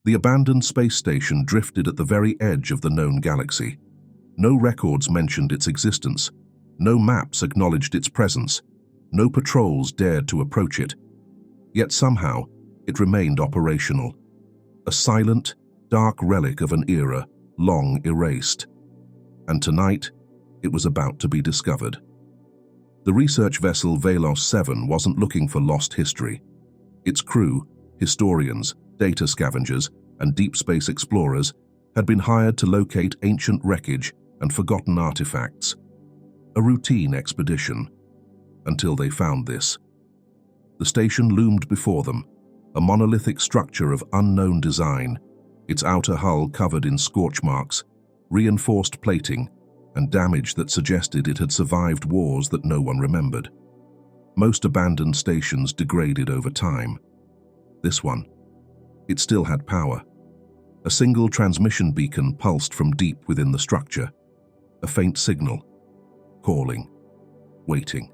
The abandoned space station drifted at the very edge of the known galaxy. No records mentioned its existence. No maps acknowledged its presence. No patrols dared to approach it. Yet somehow, it remained operational. A silent, dark relic of an era long erased. And tonight, it was about to be discovered. The research vessel Velos 7 wasn't looking for lost history. Its crew, historians, data scavengers, and deep space explorers had been hired to locate ancient wreckage and forgotten artifacts. A routine expedition, until they found this. The station loomed before them, a monolithic structure of unknown design, its outer hull covered in scorch marks, reinforced plating, and damage that suggested it had survived wars that no one remembered. Most abandoned stations degraded over time. This one, it still had power. A single transmission beacon pulsed from deep within the structure. A faint signal. Calling. Waiting.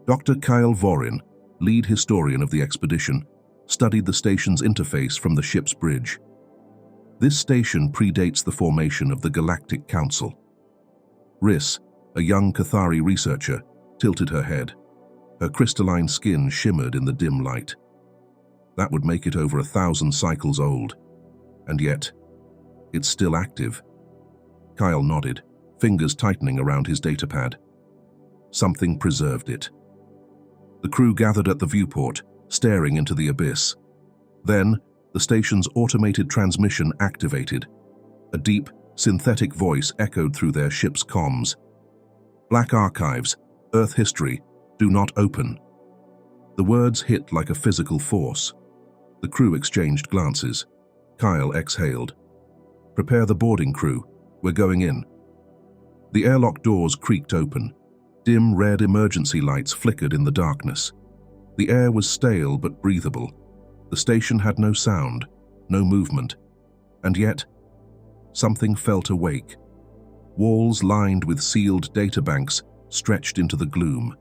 Dr. Kyle Vorin, lead historian of the expedition, studied the station's interface from the ship's bridge. This station predates the formation of the Galactic Council. Riss, a young Cathari researcher, tilted her head. Her crystalline skin shimmered in the dim light. That would make it over 1,000 cycles old. And yet, it's still active. Kyle nodded, fingers tightening around his datapad. Something preserved it. The crew gathered at the viewport, staring into the abyss. Then, the station's automated transmission activated. A deep, synthetic voice echoed through their ship's comms. Black archives, Earth history, do not open. The words hit like a physical force. The crew exchanged glances. Kyle exhaled. Prepare the boarding crew. We're going in. The airlock doors creaked open. Dim red emergency lights flickered in the darkness. The air was stale but breathable. The station had no sound, no movement. And yet, something felt awake. Walls lined with sealed databanks stretched into the gloom.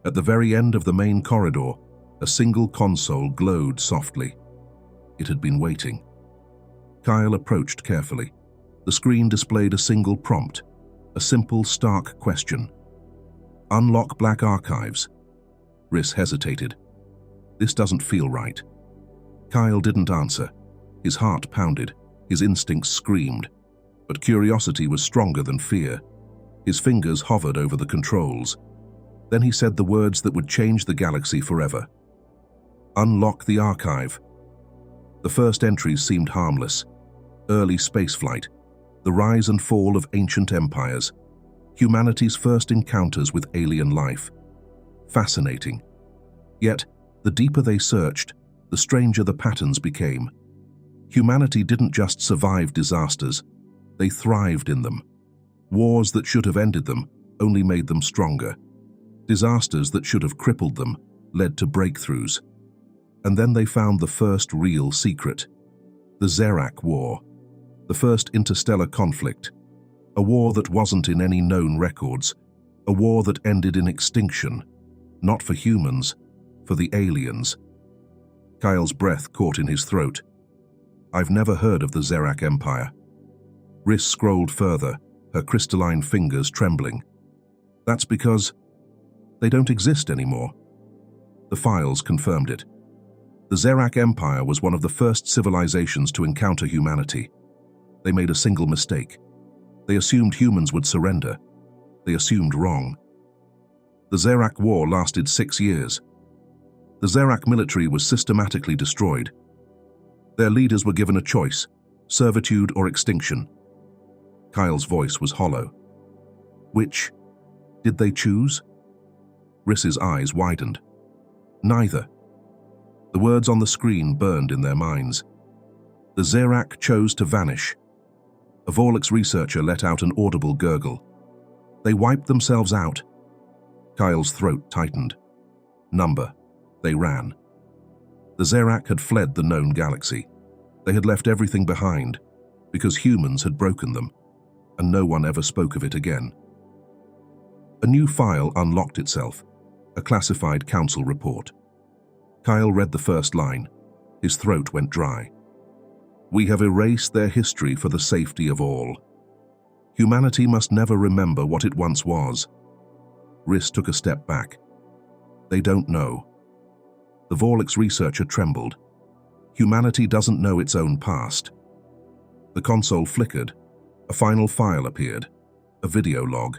At the very end of the main corridor, a single console glowed softly. It had been waiting. Kyle approached carefully. The screen displayed a single prompt, a simple, stark question. Unlock Black Archives. Riss hesitated. This doesn't feel right. Kyle didn't answer. His heart pounded. His instincts screamed. But curiosity was stronger than fear. His fingers hovered over the controls. Then he said the words that would change the galaxy forever. Unlock the archive. The first entries seemed harmless. Early spaceflight, the rise and fall of ancient empires, humanity's first encounters with alien life. Fascinating. Yet, the deeper they searched, the stranger the patterns became. Humanity didn't just survive disasters, they thrived in them. Wars that should have ended them only made them stronger. Disasters that should have crippled them led to breakthroughs. And then they found the first real secret. The Zerak War. The first interstellar conflict. A war that wasn't in any known records. A war that ended in extinction. Not for humans, for the aliens. Kyle's breath caught in his throat. I've never heard of the Zerak Empire. Riss scrolled further, her crystalline fingers trembling. That's because they don't exist anymore. The files confirmed it. The Zerak Empire was one of the first civilizations to encounter humanity. They made a single mistake. They assumed humans would surrender. They assumed wrong. The Zerak War lasted 6 years. The Zerak military was systematically destroyed. Their leaders were given a choice, servitude or extinction. Kyle's voice was hollow. Which did they choose? Riss's eyes widened. Neither. The words on the screen burned in their minds. The Zerak chose to vanish. A Vorlix researcher let out an audible gurgle. They wiped themselves out. Kyle's throat tightened. Number. They ran. The Zerak had fled the known galaxy. They had left everything behind, because humans had broken them, and no one ever spoke of it again. A new file unlocked itself, a classified council report. Kyle read the first line. His throat went dry. We have erased their history for the safety of all. Humanity must never remember what it once was. Rhys took a step back. They don't know. The Vorlix researcher trembled. Humanity doesn't know its own past. The console flickered. A final file appeared. A video log.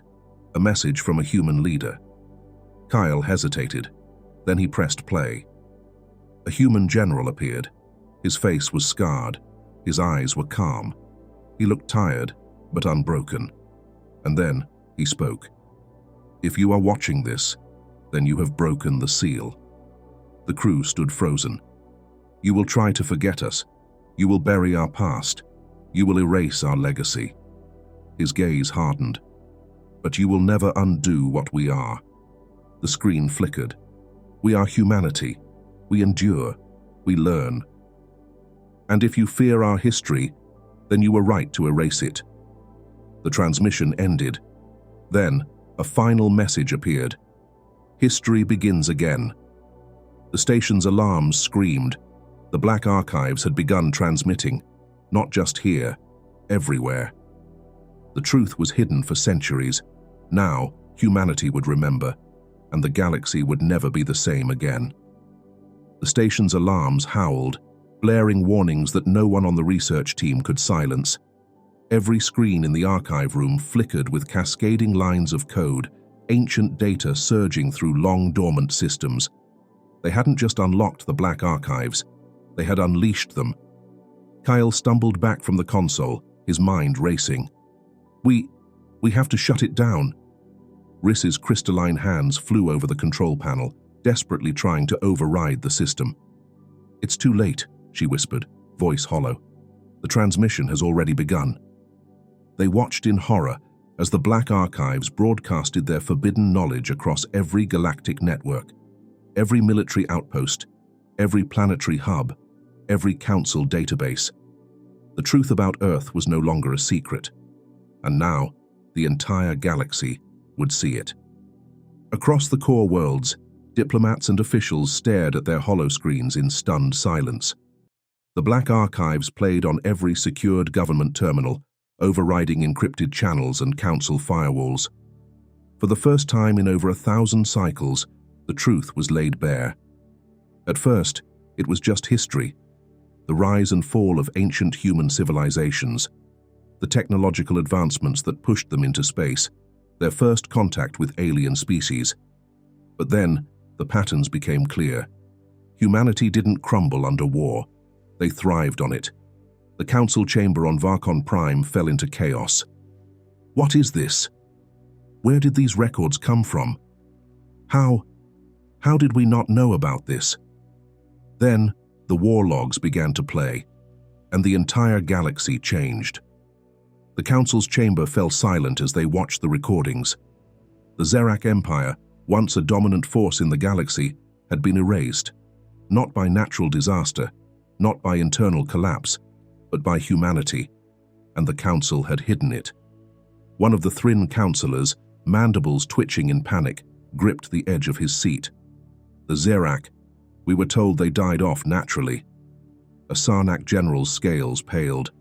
A message from a human leader. Kyle hesitated. Then he pressed play. A human general appeared. His face was scarred. His eyes were calm. He looked tired, but unbroken. And then he spoke. If you are watching this, then you have broken the seal. The crew stood frozen. You will try to forget us. You will bury our past. You will erase our legacy. His gaze hardened. But you will never undo what we are. The screen flickered. We are humanity. We endure. We learn. And if you fear our history, then you were right to erase it. The transmission ended. Then, a final message appeared. History begins again. The station's alarms screamed. The Black Archives had begun transmitting, not just here, everywhere. The truth was hidden for centuries. Now, humanity would remember, and the galaxy would never be the same again. The station's alarms howled, blaring warnings that no one on the research team could silence. Every screen in the archive room flickered with cascading lines of code, ancient data surging through long dormant systems. They hadn't just unlocked the Black Archives, they had unleashed them. Kyle stumbled back from the console, his mind racing. We have to shut it down. Rhys's crystalline hands flew over the control panel, desperately trying to override the system. It's too late, she whispered, voice hollow. The transmission has already begun. They watched in horror as the Black Archives broadcasted their forbidden knowledge across every galactic network, every military outpost, every planetary hub, every council database. The truth about Earth was no longer a secret, and now the entire galaxy would see it. Across the core worlds, diplomats and officials stared at their holoscreens in stunned silence. The Black Archives played on every secured government terminal, overriding encrypted channels and council firewalls. For the first time in over 1,000 cycles, the truth was laid bare. At first, it was just history, the rise and fall of ancient human civilizations, the technological advancements that pushed them into space, their first contact with alien species. But then, the patterns became clear. Humanity didn't crumble under war. They thrived on it. The council chamber on Varkon Prime fell into chaos. What is this? Where did these records come from? How did we not know about this? Then, the war logs began to play, and the entire galaxy changed. The council's chamber fell silent as they watched the recordings. The Zerak Empire, once a dominant force in the galaxy, had been erased, not by natural disaster, not by internal collapse, but by humanity, and the council had hidden it. One of the Thrin councillors, mandibles twitching in panic, gripped the edge of his seat. The Zerak, we were told they died off naturally. A Sarnak general's scales paled.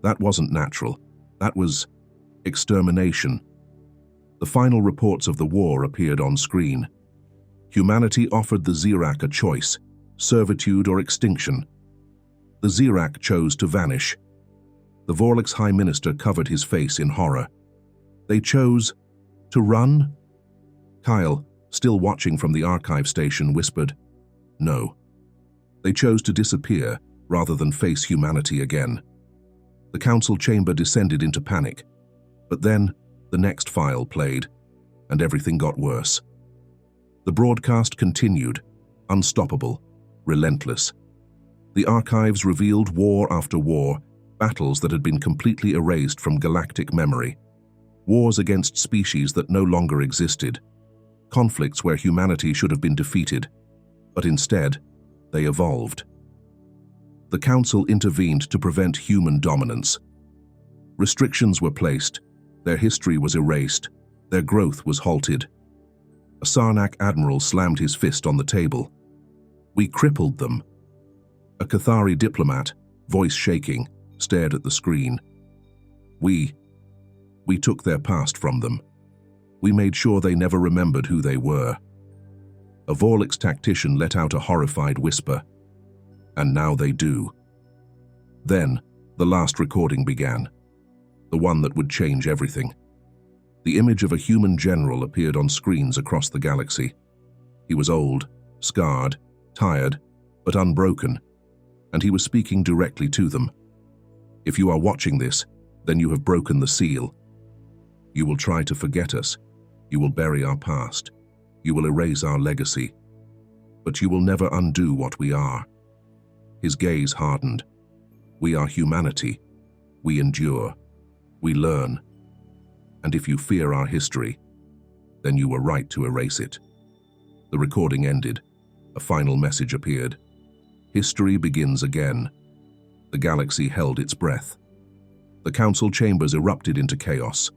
That wasn't natural. That was extermination. The final reports of the war appeared on screen. Humanity offered the Zerak a choice, servitude or extinction. The Zerak chose to vanish. The Vorlix High Minister covered his face in horror. They chose to run? Kyle, still watching from the archive station, whispered, no. They chose to disappear rather than face humanity again. The council chamber descended into panic, but then the next file played, and everything got worse. The broadcast continued, unstoppable, relentless. The archives revealed war after war, battles that had been completely erased from galactic memory, wars against species that no longer existed, conflicts where humanity should have been defeated, but instead, they evolved. The council intervened to prevent human dominance. Restrictions were placed, their history was erased, their growth was halted. A Sarnak admiral slammed his fist on the table. We crippled them. A Cathari diplomat, voice shaking, stared at the screen. We took their past from them. We made sure they never remembered who they were. A Vorlix tactician let out a horrified whisper. And now they do. Then, the last recording began. The one that would change everything. The image of a human general appeared on screens across the galaxy. He was old, scarred, tired, but unbroken, and he was speaking directly to them. If you are watching this, then you have broken the seal. You will try to forget us. You will bury our past. You will erase our legacy. But you will never undo what we are. His gaze hardened. We are humanity. We endure. We learn. And if you fear our history, then you were right to erase it. The recording ended. A final message appeared. History begins again. The galaxy held its breath. The council chambers erupted into chaos.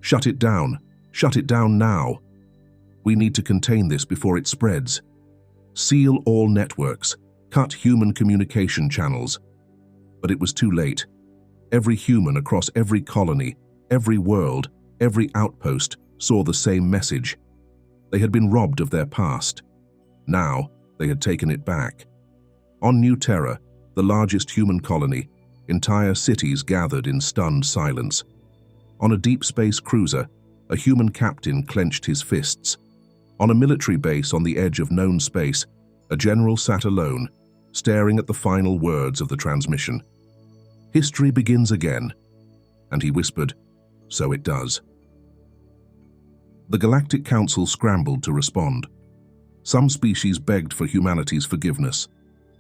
Shut it down. Shut it down now. We need to contain this before it spreads. Seal all networks. Cut human communication channels. But it was too late. Every human across every colony, every world, every outpost saw the same message. They had been robbed of their past. Now, they had taken it back. On New Terra, the largest human colony, entire cities gathered in stunned silence. On a deep space cruiser, a human captain clenched his fists. On a military base on the edge of known space, a general sat alone, staring at the final words of the transmission. History begins again, and he whispered, so it does. The Galactic Council scrambled to respond. Some species begged for humanity's forgiveness.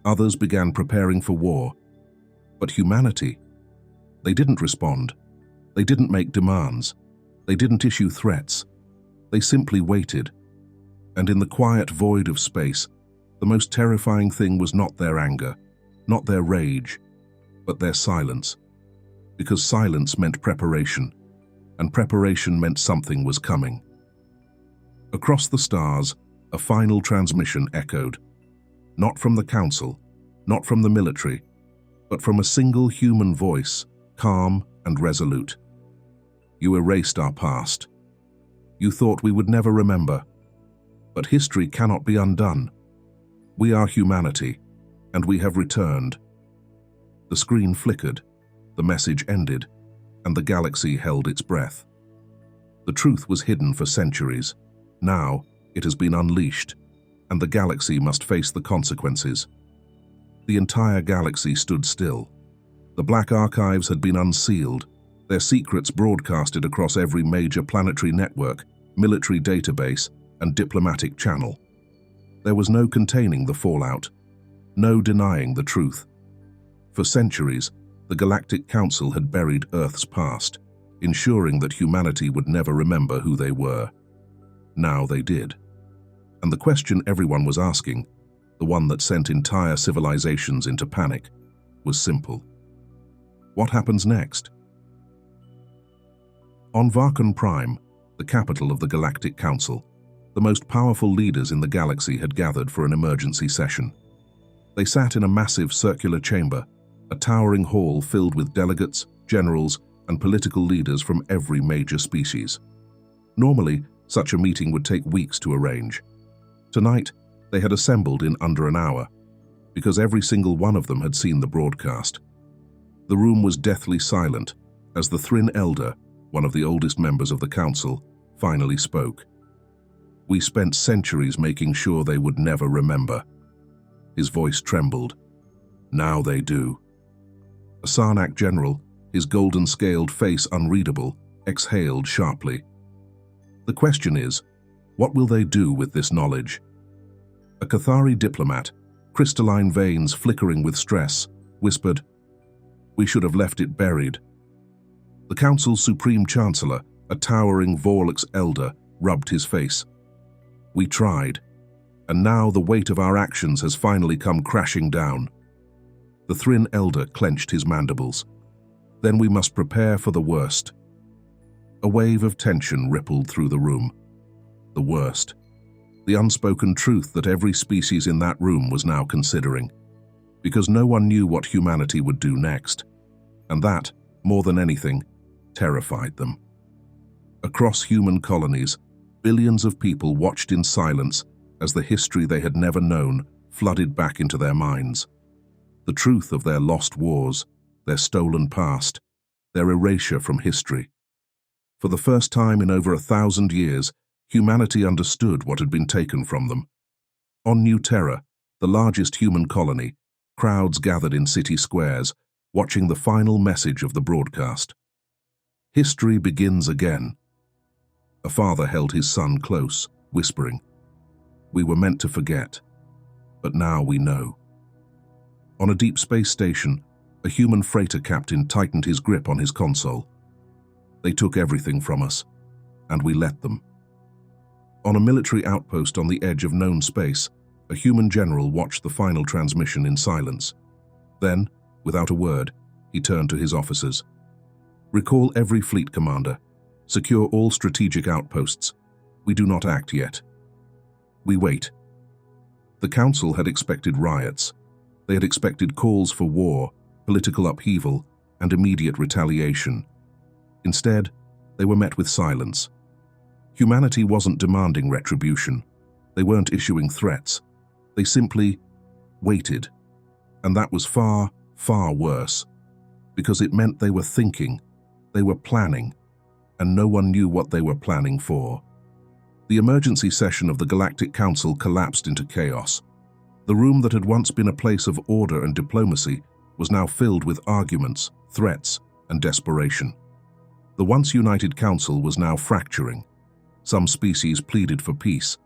Others began preparing for war. But humanity? They didn't respond. They didn't make demands. They didn't issue threats. They simply waited. And in the quiet void of space, the most terrifying thing was not their anger, not their rage, but their silence. Because silence meant preparation, and preparation meant something was coming. Across the stars, a final transmission echoed. Not from the council, not from the military, but from a single human voice, calm and resolute. You erased our past. You thought we would never remember. But history cannot be undone. We are humanity, and we have returned. The screen flickered, the message ended, and the galaxy held its breath. The truth was hidden for centuries. Now, it has been unleashed, and the galaxy must face the consequences. The entire galaxy stood still. The black archives had been unsealed, their secrets broadcasted across every major planetary network, military database, and diplomatic channel. There was no containing the fallout, no denying the truth. For centuries, the Galactic Council had buried Earth's past, ensuring that humanity would never remember who they were. Now they did. And the question everyone was asking, the one that sent entire civilizations into panic, was simple. What happens next? On Varkon Prime, the capital of the Galactic Council, the most powerful leaders in the galaxy had gathered for an emergency session. They sat in a massive circular chamber, a towering hall filled with delegates, generals, and political leaders from every major species. Normally, such a meeting would take weeks to arrange. Tonight, they had assembled in under an hour, because every single one of them had seen the broadcast. The room was deathly silent as the Thrin Elder, one of the oldest members of the council, finally spoke. We spent centuries making sure they would never remember. His voice trembled. Now they do. A Sarnak general, his golden-scaled face unreadable, exhaled sharply. The question is, what will they do with this knowledge? A Cathari diplomat, crystalline veins flickering with stress, whispered, "We should have left it buried." The council's supreme chancellor, a towering Vorlix elder, rubbed his face. We tried, and now the weight of our actions has finally come crashing down. The Thrin elder clenched his mandibles. Then we must prepare for the worst. A wave of tension rippled through the room. The worst. The unspoken truth that every species in that room was now considering. because no one knew what humanity would do next. And that, more than anything, terrified them. Across human colonies, billions of people watched in silence as the history they had never known flooded back into their minds. The truth of their lost wars, their stolen past, their erasure from history. For the first time in over 1,000 years, humanity understood what had been taken from them. On New Terra, the largest human colony, crowds gathered in city squares, watching the final message of the broadcast. History begins again. A father held his son close, whispering, "We were meant to forget, but now we know." On a deep space station, a human freighter captain tightened his grip on his console. "They took everything from us, and we let them." On a military outpost on the edge of known space, a human general watched the final transmission in silence. Then, without a word, he turned to his officers. "Recall every fleet commander. Secure all strategic outposts. We do not act yet. We wait." The council had expected riots. They had expected calls for war, political upheaval, and immediate retaliation. Instead, they were met with silence. Humanity wasn't demanding retribution. They weren't issuing threats. They simply waited. And that was far, far worse, because it meant they were thinking, they were planning, and no one knew what they were planning for. The emergency session of the Galactic Council collapsed into chaos. The room that had once been a place of order and diplomacy was now filled with arguments, threats, and desperation. The once united council was now fracturing. Some species pleaded for peace.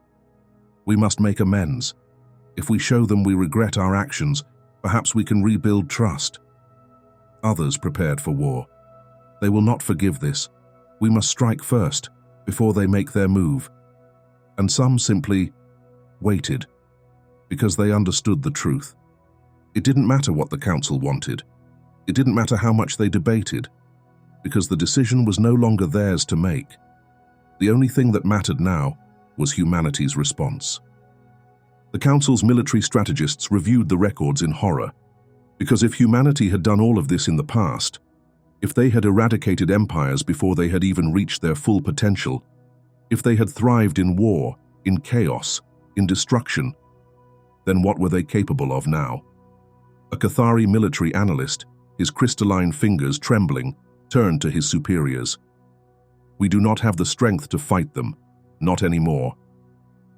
"We must make amends. If we show them we regret our actions, perhaps we can rebuild trust." Others prepared for war. "They will not forgive this. We must strike first, before they make their move." And some simply waited, because they understood the truth. It didn't matter what the council wanted. It didn't matter how much they debated, because the decision was no longer theirs to make. The only thing that mattered now was humanity's response. The council's military strategists reviewed the records in horror, because if humanity had done all of this in the past, if they had eradicated empires before they had even reached their full potential, if they had thrived in war, in chaos, in destruction, then what were they capable of now? A Cathari military analyst, his crystalline fingers trembling, turned to his superiors. "We do not have the strength to fight them, not anymore."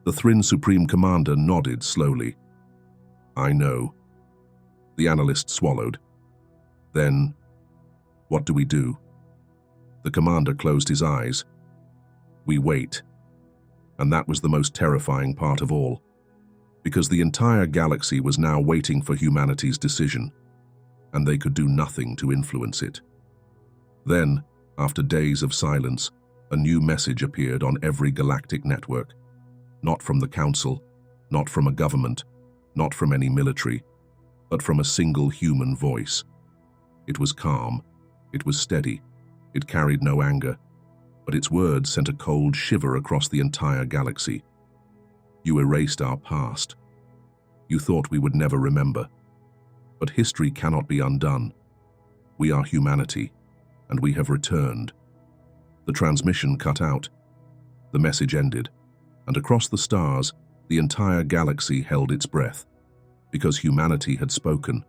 The Thrin Supreme Commander nodded slowly. "I know." The analyst swallowed. "Then, what do we do?" The commander closed his eyes. "We wait." And that was the most terrifying part of all, because the entire galaxy was now waiting for humanity's decision, and they could do nothing to influence it. Then, after days of silence, a new message appeared on every galactic network. Not from the council, not from a government, not from any military, but from a single human voice. It was calm, it was steady, it carried no anger, but its words sent a cold shiver across the entire galaxy. "You erased our past. You thought we would never remember. But history cannot be undone. We are humanity, and we have returned." The transmission cut out. The message ended, and across the stars, the entire galaxy held its breath, because humanity had spoken,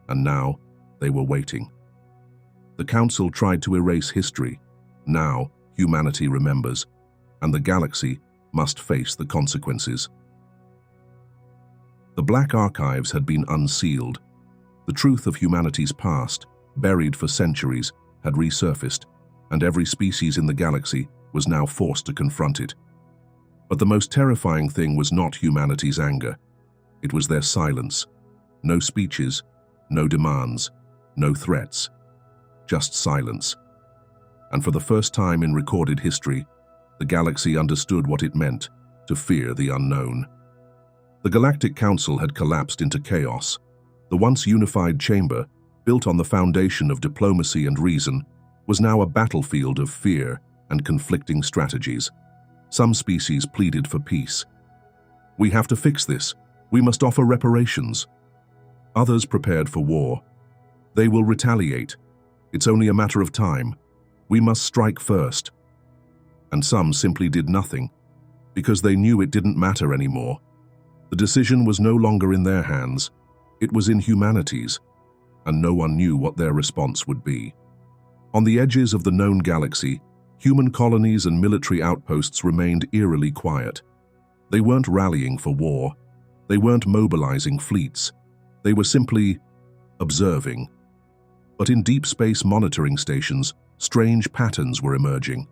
and now they were waiting. The Council tried to erase history. Now humanity remembers, and the galaxy must face the consequences. The Black Archives had been unsealed. The truth of humanity's past, buried for centuries, had resurfaced, and every species in the galaxy was now forced to confront it. But the most terrifying thing was not humanity's anger. It was their silence. No speeches, no demands, no threats. Just silence. And for the first time in recorded history, the galaxy understood what it meant to fear the unknown. The Galactic Council had collapsed into chaos. The once unified chamber, built on the foundation of diplomacy and reason, was now a battlefield of fear and conflicting strategies. Some species pleaded for peace. "We have to fix this. We must offer reparations." Others prepared for war. They will retaliate. It's only a matter of time. We must strike first. And some simply did nothing, because they knew it didn't matter anymore. The decision was no longer in their hands. It was in humanity's, and no one knew what their response would be. On the edges of the known galaxy, human colonies and military outposts remained eerily quiet. They weren't rallying for war. They weren't mobilizing fleets. They were simply observing. But in deep space monitoring stations, strange patterns were emerging.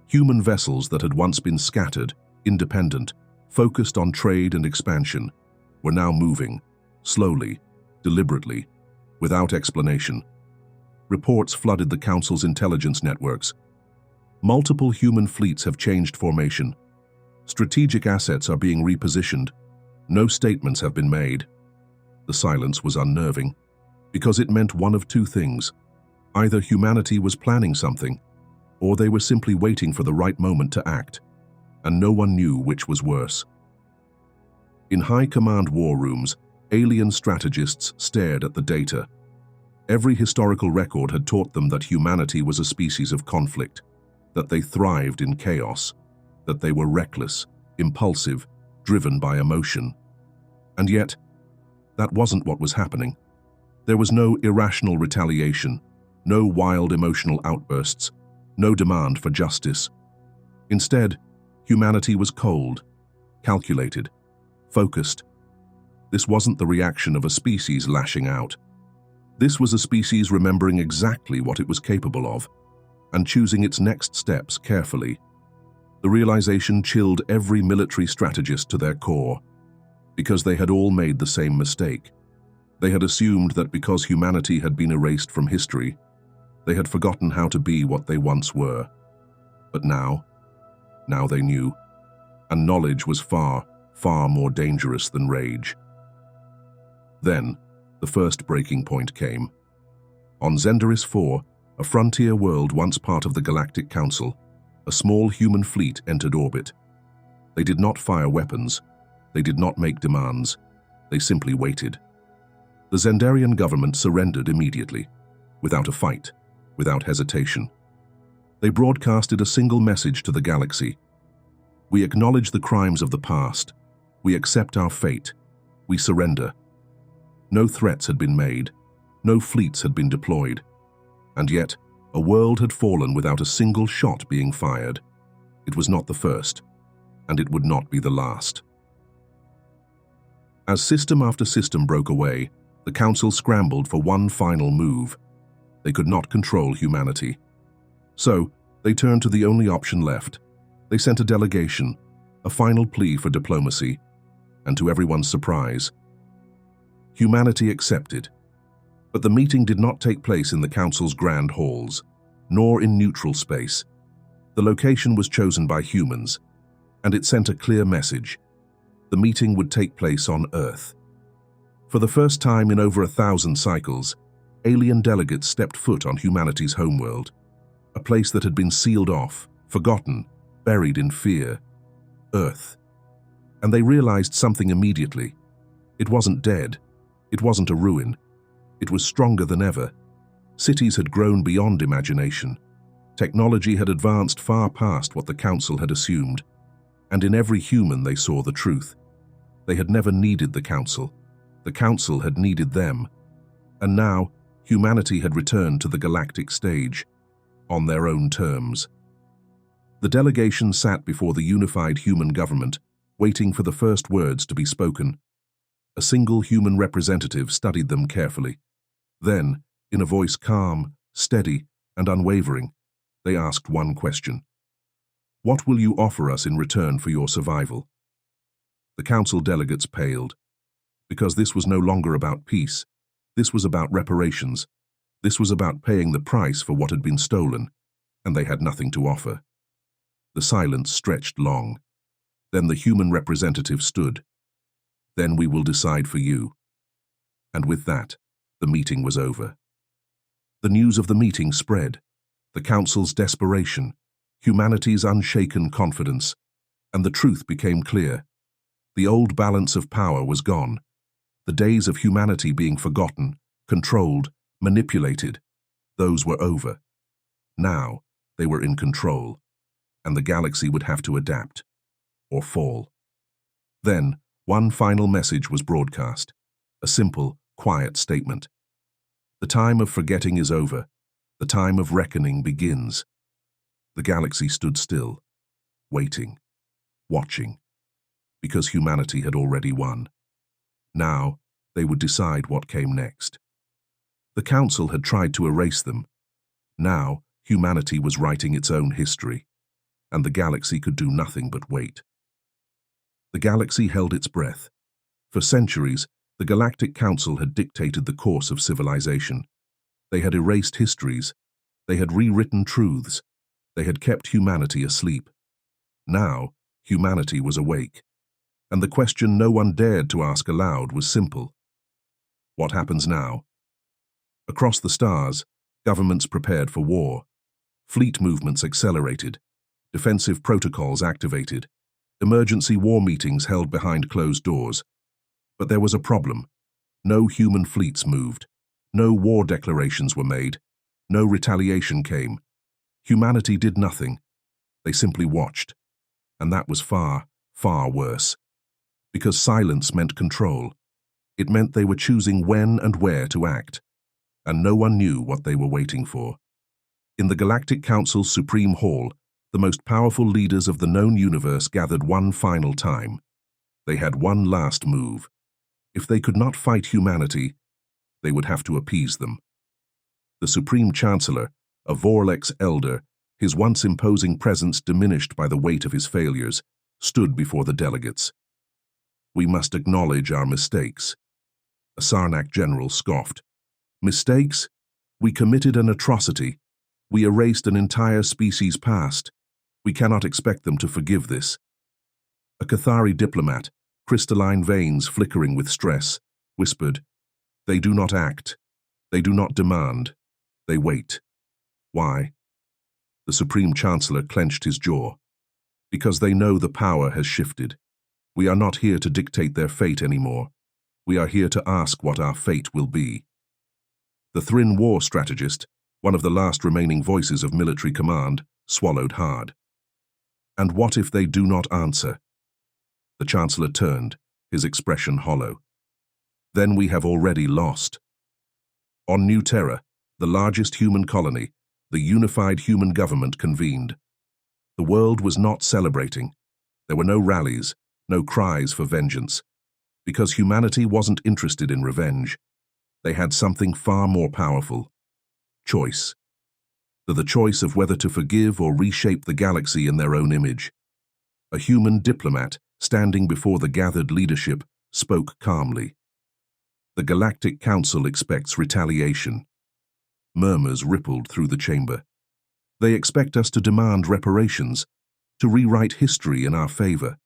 Human vessels that had once been scattered, independent, focused on trade and expansion, were now moving, slowly, deliberately, without explanation. Reports flooded the Council's intelligence networks. Multiple human fleets have changed formation. Strategic assets are being repositioned. No statements have been made. The silence was unnerving, because it meant one of two things. Either humanity was planning something, or they were simply waiting for the right moment to act, and no one knew which was worse. In high command war rooms, alien strategists stared at the data. Every historical record had taught them that humanity was a species of conflict, that they thrived in chaos, that they were reckless, impulsive, driven by emotion. And yet, that wasn't what was happening. There was no irrational retaliation, no wild emotional outbursts, no demand for justice. Instead, humanity was cold, calculated, focused. This wasn't the reaction of a species lashing out. This was a species remembering exactly what it was capable of and choosing its next steps carefully. The realization chilled every military strategist to their core, because they had all made the same mistake. They had assumed that because humanity had been erased from history, they had forgotten how to be what they once were. But now they knew, and knowledge was far, far more dangerous than rage. Then, the first breaking point came. On Zendaris 4, a frontier world once part of the Galactic Council, a small human fleet entered orbit. They did not fire weapons. They did not make demands. They simply waited. The Zendarian government surrendered immediately, without a fight, without hesitation. They broadcasted a single message to the galaxy. We acknowledge the crimes of the past. We accept our fate. We surrender. No threats had been made. No fleets had been deployed. And yet, a world had fallen without a single shot being fired. It was not the first, and it would not be the last. As system after system broke away, the Council scrambled for one final move. They could not control humanity. So, they turned to the only option left. They sent a delegation, a final plea for diplomacy, and to everyone's surprise, humanity accepted. But the meeting did not take place in the Council's grand halls, nor in neutral space. The location was chosen by humans, and it sent a clear message. The meeting would take place on Earth. For the first time in over 1,000 cycles, alien delegates stepped foot on humanity's homeworld, a place that had been sealed off, forgotten, buried in fear. Earth. And they realized something immediately. It wasn't dead. It wasn't a ruin. It was stronger than ever. Cities had grown beyond imagination. Technology had advanced far past what the Council had assumed. And in every human they saw the truth. They had never needed the Council. The Council had needed them. And now, humanity had returned to the galactic stage, on their own terms. The delegation sat before the unified human government, waiting for the first words to be spoken. A single human representative studied them carefully. Then, in a voice calm, steady, and unwavering, they asked one question. What will you offer us in return for your survival? The Council delegates paled, because this was no longer about peace. This was about reparations. This was about paying the price for what had been stolen, and they had nothing to offer. The silence stretched long. Then the human representative stood. Then we will decide for you. And with that, the meeting was over. The news of the meeting spread, the Council's desperation, humanity's unshaken confidence, and the truth became clear. The old balance of power was gone. The days of humanity being forgotten, controlled, manipulated, those were over. Now, they were in control, and the galaxy would have to adapt, or fall. Then, one final message was broadcast, a simple, quiet statement. The time of forgetting is over. The time of reckoning begins. The galaxy stood still, waiting, watching, because humanity had already won. Now, they would decide what came next. The Council had tried to erase them. Now, humanity was writing its own history, and the galaxy could do nothing but wait. The galaxy held its breath. For centuries, the Galactic Council had dictated the course of civilization. They had erased histories. They had rewritten truths. They had kept humanity asleep. Now, humanity was awake, and the question no one dared to ask aloud was simple. What happens now? Across the stars, governments prepared for war. Fleet movements accelerated. Defensive protocols activated. Emergency war meetings held behind closed doors. But there was a problem. No human fleets moved. No war declarations were made. No retaliation came. Humanity did nothing. They simply watched. And that was far, far worse. Because silence meant control. It meant they were choosing when and where to act. And no one knew what they were waiting for. In the Galactic Council's Supreme Hall, the most powerful leaders of the known universe gathered one final time. They had one last move. If they could not fight humanity, they would have to appease them. The Supreme Chancellor, a Vorlex elder, his once imposing presence diminished by the weight of his failures, stood before the delegates. We must acknowledge our mistakes. A Sarnak general scoffed. Mistakes? We committed an atrocity. We erased an entire species' past. We cannot expect them to forgive this. A Cathari diplomat, crystalline veins flickering with stress, whispered, They do not act. They do not demand. They wait. Why? The Supreme Chancellor clenched his jaw. Because they know the power has shifted. We are not here to dictate their fate anymore. We are here to ask what our fate will be. The Thrin war strategist, one of the last remaining voices of military command, swallowed hard. And what if they do not answer? The Chancellor turned, his expression hollow. Then we have already lost. On New Terra, the largest human colony, the unified human government convened. The world was not celebrating. There were no rallies, no cries for vengeance. Because humanity wasn't interested in revenge. They had something far more powerful. Choice. The choice of whether to forgive or reshape the galaxy in their own image. A human diplomat, standing before the gathered leadership, spoke calmly. The Galactic Council expects retaliation. Murmurs rippled through the chamber. They expect us to demand reparations, to rewrite history in our favor.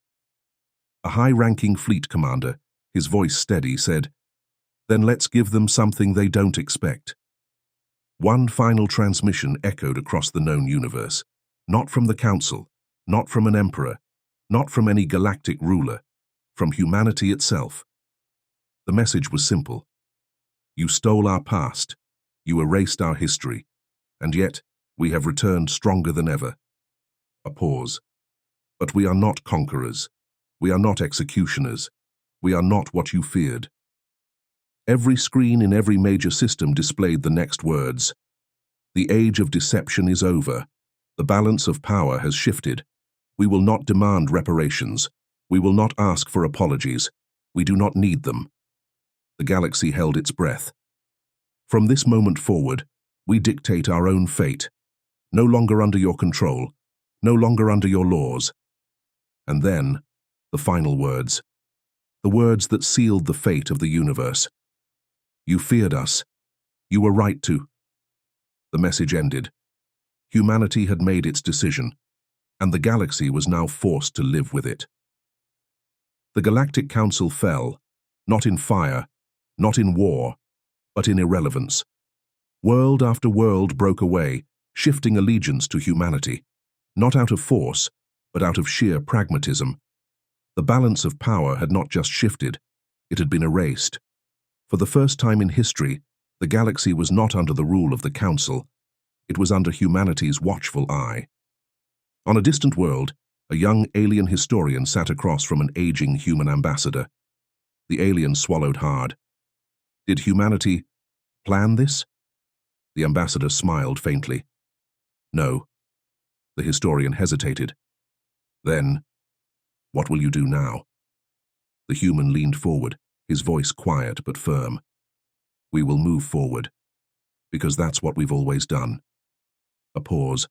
A high-ranking fleet commander, his voice steady, said, Then let's give them something they don't expect. One final transmission echoed across the known universe, not from the Council, not from an emperor, not from any galactic ruler, from humanity itself. The message was simple. You stole our past, you erased our history, and yet we have returned stronger than ever. A pause. But we are not conquerors. We are not executioners. We are not what you feared. Every screen in every major system displayed the next words. The age of deception is over. The balance of power has shifted. We will not demand reparations. We will not ask for apologies. We do not need them. The galaxy held its breath. From this moment forward, we dictate our own fate. No longer under your control. No longer under your laws. And then, the final words. The words that sealed the fate of the universe. You feared us. You were right to. The message ended. Humanity had made its decision, and the galaxy was now forced to live with it. The Galactic Council fell, not in fire, not in war, but in irrelevance. World after world broke away, shifting allegiance to humanity, not out of force, but out of sheer pragmatism. The balance of power had not just shifted, it had been erased. For the first time in history, the galaxy was not under the rule of the Council. It was under humanity's watchful eye. On a distant world, a young alien historian sat across from an aging human ambassador. The alien swallowed hard. Did humanity plan this? The ambassador smiled faintly. No. The historian hesitated. Then, what will you do now? The human leaned forward, his voice quiet but firm. We will move forward, because that's what we've always done. A pause.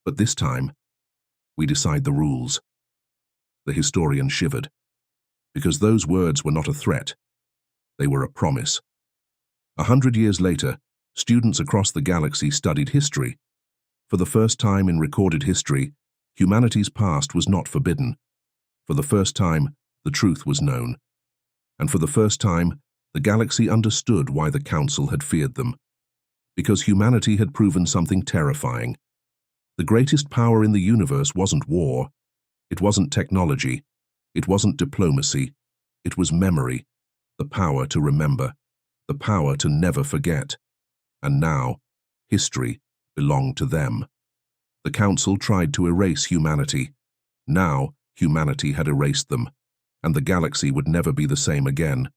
But this time, we decide the rules. The historian shivered, because those words were not a threat. They were a promise. 100 years later, students across the galaxy studied history. For the first time in recorded history, humanity's past was not forbidden. For the first time, the truth was known. And for the first time, the galaxy understood why the Council had feared them. Because humanity had proven something terrifying. The greatest power in the universe wasn't war. It wasn't technology. It wasn't diplomacy. It was memory, the power to remember, the power to never forget. And now, history belonged to them. The Council tried to erase humanity. Now, humanity had erased them, and the galaxy would never be the same again.